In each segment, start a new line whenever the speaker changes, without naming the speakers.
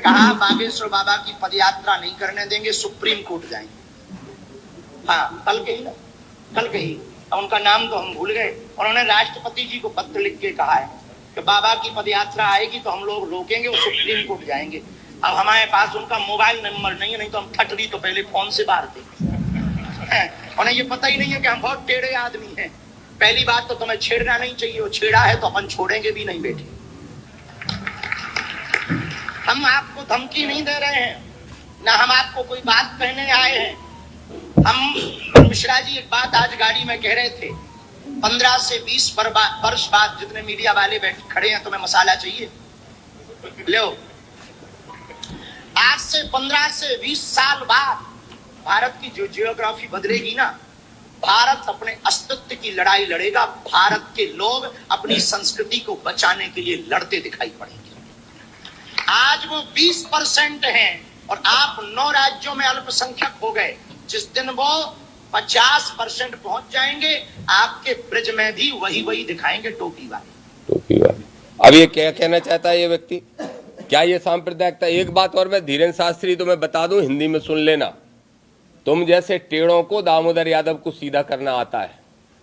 कहा बागेश्वर बाबा की पदयात्रा नहीं करने देंगे, सुप्रीम कोर्ट जाएंगे। हाँ, कल के ही उनका नाम तो हम भूल गए। उन्होंने राष्ट्रपति जी को पत्र लिख के कहा है कि बाबा की पदयात्रा आएगी तो हम लोग रोकेंगे, वो सुप्रीम कोर्ट जाएंगे। अब हमारे पास उनका मोबाइल नंबर नहीं है, नहीं तो हम ठटरी तो पहले फोन से मारते। उन्हें ये पता ही नहीं है कि हम बहुत टेढ़े आदमी हैं। पहली बात तो तुम्हें छेड़ना नहीं चाहिए, वो छेड़ा है तो अपन छोड़ेंगे भी नहीं बेटे। हम आपको धमकी नहीं दे रहे हैं, ना हम आपको कोई बात कहने आए हैं। हम मिश्रा जी एक बात आज गाड़ी में कह रहे थे, 15 से 20 वर्ष बाद जितने मीडिया वाले बैठे खड़े हैं, तुम्हें मसाला चाहिए लो। आज से 15 से 20 साल बाद भारत की जो जियोग्राफी बदलेगी ना, भारत अपने अस्तित्व की लड़ाई लड़ेगा। भारत के लोग अपनी संस्कृति को बचाने के लिए लड़ते दिखाई पड़ेंगे। आज वो 20% हैं और आप 9 राज्यों में अल्पसंख्यक हो गए। जिस दिन वो 50% पहुंच जाएंगे, आपके ब्रिज में भी वही दिखाएंगे टोपी वाले।
अब ये क्या कहना चाहता है ये व्यक्ति? क्या ये सांप्रदायिकता? एक बात और मैं धीरेन्द्र शास्त्री तुम्हें बता दूं, हिंदी में सुन लेना। तुम जैसे टेढ़ों को दामोदर यादव को सीधा करना आता है।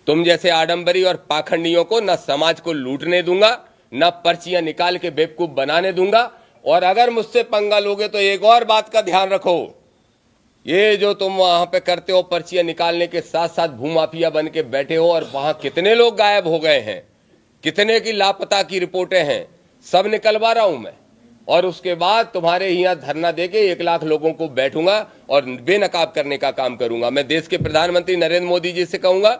तुम जैसे आडंबरी और पाखंडियों को न समाज को लूटने दूंगा, न पर्चियां निकाल के बेवकूफ बनाने दूंगा। और अगर मुझसे पंगा लोगे तो एक और बात का ध्यान रखो, ये जो तुम वहां पे करते हो पर्चियां निकालने के साथ साथ भूमाफिया बन के बैठे हो, और वहां कितने लोग गायब हो गए हैं, कितने की लापता की रिपोर्टें हैं, सब निकलवा रहा हूं मैं। और उसके बाद तुम्हारे यहाँ धरना देके 1 लाख लोगों को बैठूंगा और बेनकाब करने का काम करूंगा। मैं देश के प्रधानमंत्री नरेंद्र मोदी जी से कहूंगा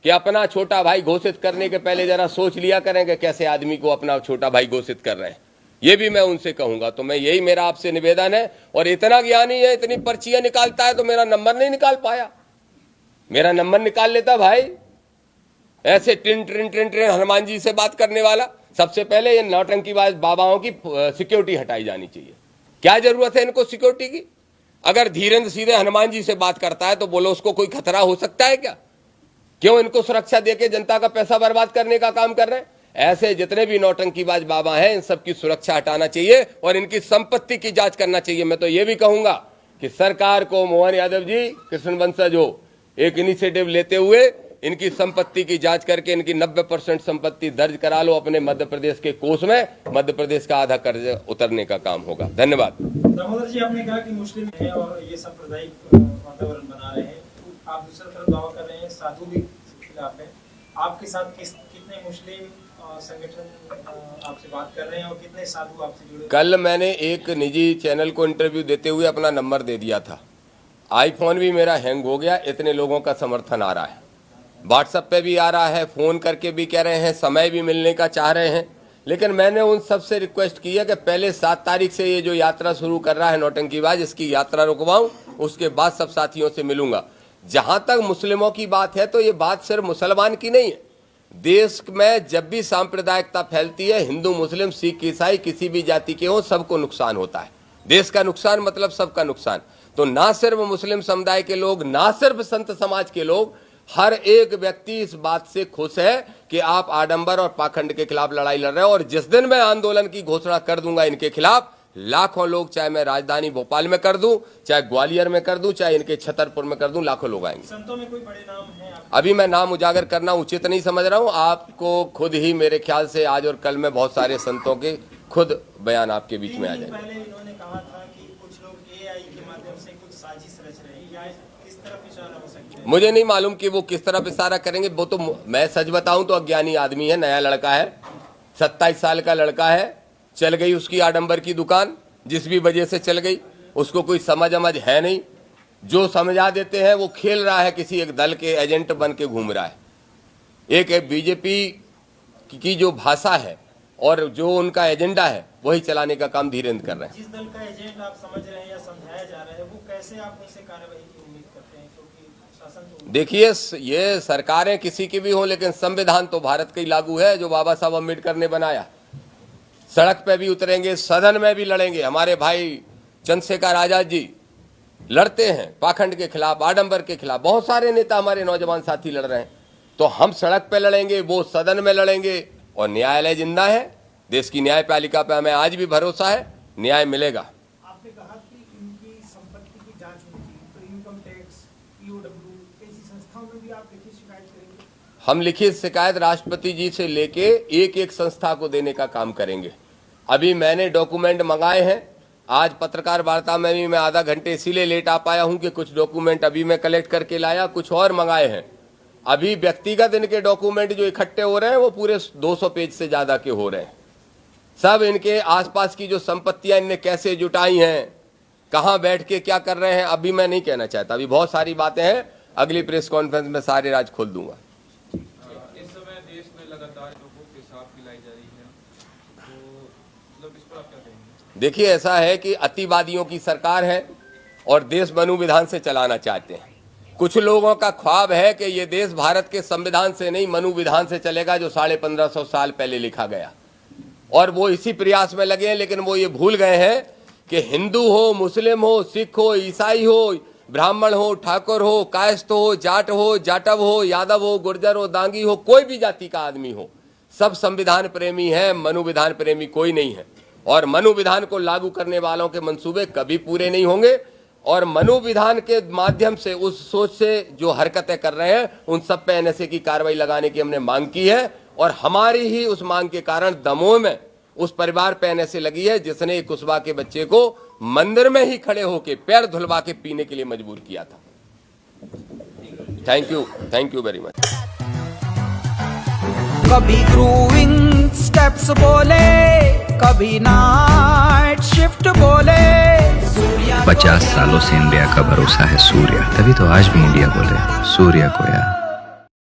कि अपना छोटा भाई घोषित करने के पहले जरा सोच लिया करेंगे कैसे आदमी को अपना छोटा भाई घोषित कर रहे हैं। ये भी मैं उनसे कहूंगा। तो मैं यही मेरा आपसे निवेदन है। और इतना ज्ञानी है, इतनी पर्चियां निकालता है तो मेरा नंबर नहीं निकाल पाया। मेरा नंबर निकाल लेता भाई। ऐसे टिन टिन टिन टिन हनुमान जी से बात करने वाला। सबसे पहले ये नौटंकीबाज बाबाओं की सिक्योरिटी हटाई जानी चाहिए। क्या जरूरत है इनको सिक्योरिटी की? अगर धीरेन्द्र सीधे हनुमान जी से बात करता है तो बोलो उसको कोई खतरा हो सकता है क्या? क्यों इनको सुरक्षा देके जनता का पैसा बर्बाद करने का काम कर रहे हैं? ऐसे जितने भी नौटंकीबाज बाबा हैं, इन सबकी सुरक्षा हटाना चाहिए और इनकी संपत्ति की जांच करना चाहिए। मैं तो ये भी कहूंगा कि सरकार को मोहन यादव जी, कृष्ण वंशज हो, एक इनिशिएटिव लेते हुए इनकी संपत्ति की जांच करके इनकी 90% संपत्ति दर्ज करा लो अपने मध्य प्रदेश के कोष में। मध्य प्रदेश का आधा कर्ज उतरने का काम होगा। धन्यवाद।
दामोदर जी, आपने कहा कि मुस्लिम है और ये सांप्रदायिक वातावरण बना रहे हैं। आप दूसरी तरफ दावा कर रहे हैं साधु भी खिलाफ है। आपके साथ कितने मुस्लिम संगठन आपसे बात कर रहे हैं और कितने साधु आपसे जुड़े?
कल मैंने एक निजी चैनल को इंटरव्यू देते हुए अपना नंबर दे दिया था। आईफोन भी मेरा हैंग हो गया, इतने लोगों का समर्थन आ रहा है। व्हाट्सएप पे भी आ रहा है, फोन करके भी कह रहे हैं, समय भी मिलने का चाह रहे हैं। लेकिन मैंने उन सब से रिक्वेस्ट की है कि पहले 7 तारीख से ये जो यात्रा शुरू कर रहा है नौटंकीबाज, इसकी यात्रा रुकवाऊं, उसके बाद सब साथियों से मिलूंगा। जहां तक मुस्लिमों की बात है तो ये बात सिर्फ मुसलमान की नहीं है। देश में जब भी सांप्रदायिकता फैलती है, हिंदू मुस्लिम सिख ईसाई किसी भी जाति के हो, सबको नुकसान होता है। देश का नुकसान मतलब सबका नुकसान। तो ना सिर्फ मुस्लिम समुदाय के लोग, ना सिर्फ संत समाज के लोग, हर एक व्यक्ति इस बात से खुश है कि आप आडंबर और पाखंड के खिलाफ लड़ाई लड़ रहे हो। और जिस दिन मैं आंदोलन की घोषणा कर दूंगा इनके खिलाफ, लाखों लोग, चाहे मैं राजधानी भोपाल में कर दूं, चाहे ग्वालियर में कर दूं, चाहे इनके छतरपुर में कर दूं, लाखों लोग आएंगे।
संतों में कोई बड़े नाम हैं?
अभी मैं नाम उजागर करना उचित नहीं समझ रहा हूं। आपको खुद ही मेरे ख्याल से आज और कल में बहुत सारे संतों के खुद बयान आपके बीच में आ जाएंगे।
पहले इन्होंने कहा था कि कुछ लोग एआई के माध्यम से कुछ साजिश रच रहे हैं, या किस तरफ इशारा हो सकता है?
मुझे नहीं मालूम कि वो किस तरफ इशारा करेंगे। वो तो मैं सच बताऊं तो अज्ञानी आदमी है, नया लड़का है, 27 साल का लड़का है। चल गई उसकी आडंबर की दुकान, जिस भी वजह से चल गई, उसको कोई समझ है नहीं। जो समझा देते हैं वो खेल रहा है, किसी एक दल के एजेंट बन के घूम रहा है। एक बीजेपी की जो भाषा है और जो उनका एजेंडा है वही चलाने का काम धीरेन्द्र कर रहे हैं।
जिस दल का एजेंट आप समझ रहे हैं या समझाया जा रहा है, वो कैसे आप उनसे कार्रवाई की उम्मीद करते हैं? क्योंकि शासन तो
देखिए, ये सरकारें किसी की भी हो, लेकिन संविधान तो भारत का ही लागू है जो बाबा साहब अम्बेडकर ने बनाया। सड़क पे भी उतरेंगे, सदन में भी लड़ेंगे। हमारे भाई चंद्रशेखर आजाद जी लड़ते हैं पाखंड के खिलाफ, आडंबर के खिलाफ। बहुत सारे नेता हमारे नौजवान साथी लड़ रहे हैं। तो हम सड़क पे लड़ेंगे, वो सदन में लड़ेंगे। और न्यायालय जिंदा है, देश की न्यायपालिका पे हमें आज भी भरोसा है, न्याय मिलेगा।
ईओडब्ल्यू ऐसी संस्थाओं में भी आप लिखित शिकायत करेंगे?
हम लिखित शिकायत राष्ट्रपति जी से लेके एक एक संस्था को देने का काम करेंगे। अभी मैंने डॉक्यूमेंट मंगाए हैं। आज पत्रकार वार्ता में भी मैं आधा घंटे इसीलिए लेट आ पाया हूं कि कुछ डॉक्यूमेंट अभी मैं कलेक्ट करके लाया, कुछ और मंगाए हैं। अभी व्यक्तिगत इनके डॉक्यूमेंट जो इकट्ठे हो रहे हैं वो पूरे 200 पेज से ज्यादा के हो रहे हैं। सब इनके आसपास की जो संपत्तियां इनने कैसे जुटाई हैं, कहां बैठ के क्या कर रहे हैं, अभी मैं नहीं कहना चाहता। अभी बहुत सारी बातें हैं, अगली प्रेस कॉन्फ्रेंस में सारे राज खोल दूंगा।
इस समय देश में लगातार लोगों को पेशाब पिलाई जा रही है, तो मतलब इस पर आप क्या कहेंगे?
देखिए, ऐसा है कि अतिवादियों की सरकार है और देश मनु विधान से चलाना चाहते हैं। कुछ लोगों का ख्वाब है कि ये देश भारत के संविधान से नहीं मनु विधान से चलेगा, जो 1550 साल पहले लिखा गया, और वो इसी प्रयास में लगे हैं। लेकिन वो ये भूल गए हैं कि हिंदू हो, मुस्लिम हो, सिख हो, ईसाई हो, ब्राह्मण हो, ठाकुर हो, कायस्थ हो, जाट हो, जाटव हो, यादव हो, गुर्जर हो, दांगी हो, कोई भी जाति का आदमी हो, सब संविधान प्रेमी है। मनु विधान प्रेमी कोई नहीं है। और मनु विधान को लागू करने वालों के मंसूबे कभी पूरे नहीं होंगे। और मनु विधान के माध्यम से उस सोच से जो हरकतें कर रहे हैं उन सब पे एनएसए की कार्रवाई लगाने की हमने मांग की है। और हमारी ही उस मांग के कारण दमोह में उस परिवार पे एनएसए लगी है जिसने एक कुशवा के बच्चे को मंदिर में ही खड़े होके पैर धुलवा के पीने के लिए मजबूर किया था। Thank you very much.
कभी ग्रूविंग स्टेप्स बोले, कभी नाइट शिफ्ट बोले।
50 सालों से इंडिया का भरोसा है सूर्या, तभी तो आज भी इंडिया बोले सूर्या को यार।